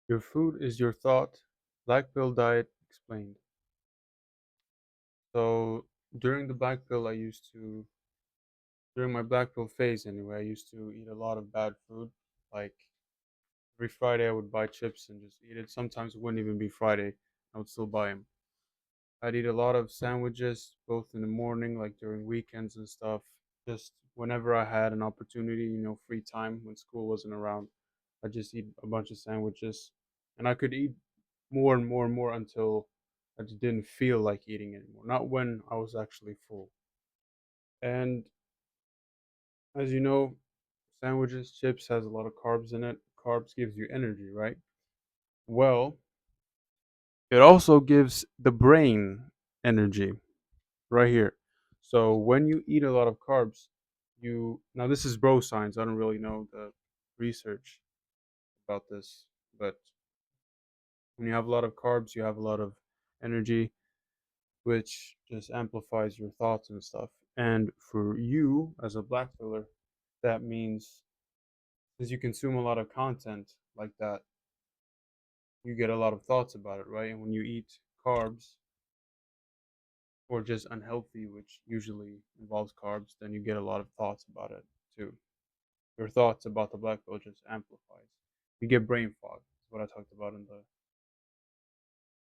Your food is your thought. Black pill diet explained. So during the black pill, during my black pill phase anyway, I used to eat a lot of bad food. Like every Friday, I would buy chips and just eat it. Sometimes it wouldn't even be Friday. I would still buy them. I'd eat a lot of sandwiches, both in the morning, like during weekends and stuff. Just whenever I had an opportunity, free time when school wasn't around, I just eat a bunch of sandwiches, and I could eat more and more and more until I just didn't feel like eating anymore. Not when I was actually full. And as you know, sandwiches, chips has a lot of carbs in it. Carbs gives you energy, right? Well, it also gives the brain energy right here. So when you eat a lot of carbs, you now this is bro science. I don't really know the research about this, but when you have a lot of carbs, you have a lot of energy, which just amplifies your thoughts and stuff. And for you as a black filler, that means since you consume a lot of content like that, you get a lot of thoughts about it, right? And when you eat carbs or just unhealthy, which usually involves carbs, then you get a lot of thoughts about it too. Your thoughts about the black pill just amplifies. You get brain fog. That's what I talked about in the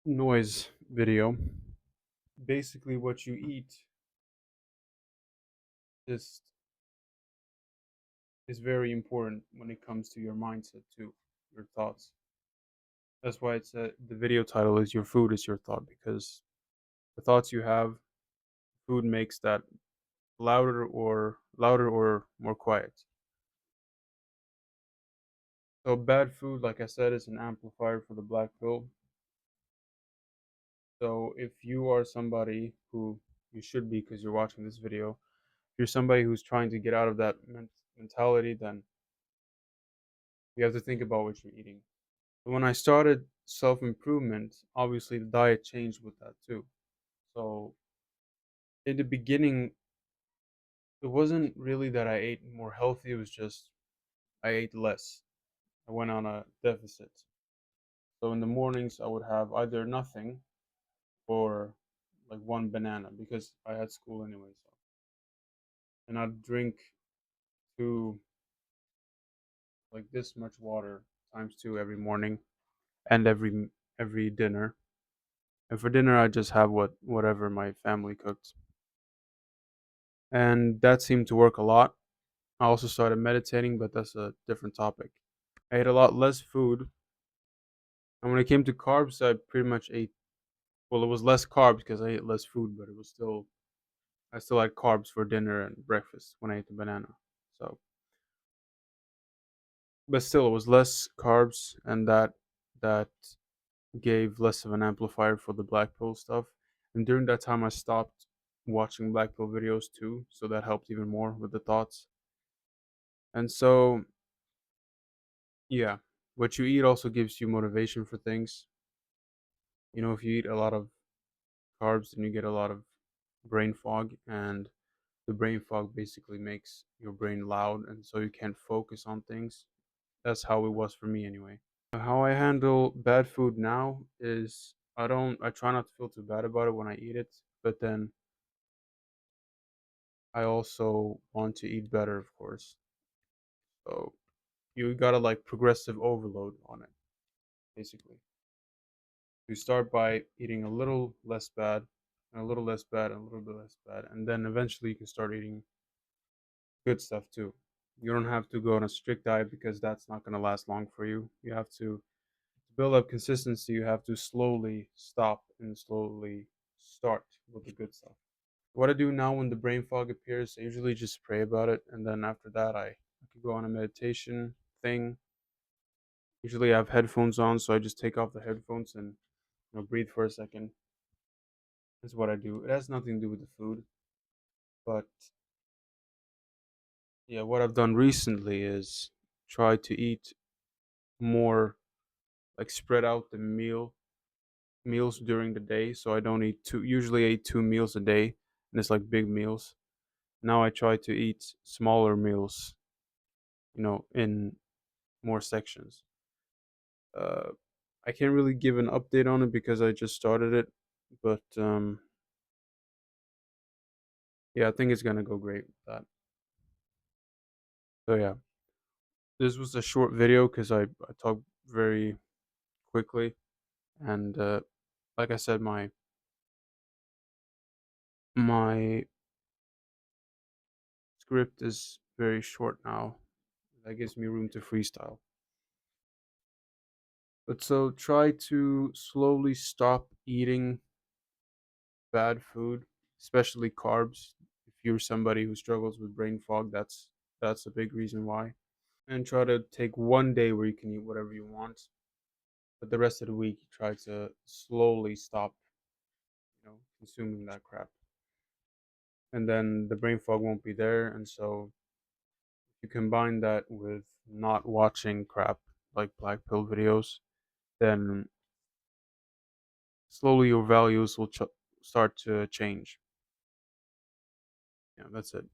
noise video. Basically, what you eat just is very important when it comes to your mindset too, your thoughts. That's why the video title is "Your Food is Your Thought" because the thoughts you have, food makes that louder or more quiet. So bad food, like I said, is an amplifier for the black pill. So if you are somebody who you should be because you're watching this video, if you're somebody who's trying to get out of that mentality, then you have to think about what you're eating. When I started self improvement, obviously the diet changed with that too. So in the beginning, it wasn't really that I ate more healthy, it was just I ate less. I went on a deficit. So in the mornings, I would have either nothing or like one banana because I had school anyway. So, and I'd drink two, like this much water times two every morning and every dinner. And for dinner, I just have whatever my family cooked, and that seemed to work a lot. I also started meditating, but that's a different topic. I ate a lot less food, and when it came to carbs, I pretty much ate. Well, it was less carbs because I ate less food, but it was still I still had carbs for dinner and breakfast when I ate the banana. So, but still, it was less carbs, and that gave less of an amplifier for the black pill stuff. And during that time, I stopped watching black pill videos too, so that helped even more with the thoughts. And so, yeah, what you eat also gives you motivation for things. If you eat a lot of carbs, then you get a lot of brain fog, and the brain fog basically makes your brain loud, and so you can't focus on things. That's how it was for me anyway. How I handle bad food now is I try not to feel too bad about it when I eat it, but then I also want to eat better, of course. So you gotta like progressive overload on it, basically. You start by eating a little less bad, and a little less bad, and a little bit less bad, and then eventually you can start eating good stuff too. You don't have to go on a strict diet because that's not gonna last long for you. You have to build up consistency. You have to slowly stop and slowly start with the good stuff. What I do now when the brain fog appears, I usually just pray about it, and then after that, I could go on a meditation thing. Usually, I have headphones on, so I just take off the headphones and breathe for a second. That's what I do. It has nothing to do with the food, but yeah, what I've done recently is try to eat more, like spread out the meals during the day, so I don't eat two. Usually, I eat 2 meals a day, and it's like big meals. Now I try to eat smaller meals, in more sections. I can't really give an update on it because I just started it, but yeah, I think it's gonna go great with that. So yeah, this was a short video because I talked very quickly, and like I said, my script is very short now. That gives me room to freestyle. But so try to slowly stop eating bad food, especially carbs. If you're somebody who struggles with brain fog, that's a big reason why. And try to take one day where you can eat whatever you want, but the rest of the week you try to slowly stop, consuming that crap. And then the brain fog won't be there. And so if you combine that with not watching crap like black pill videos, then slowly your values will start to change. Yeah, that's it.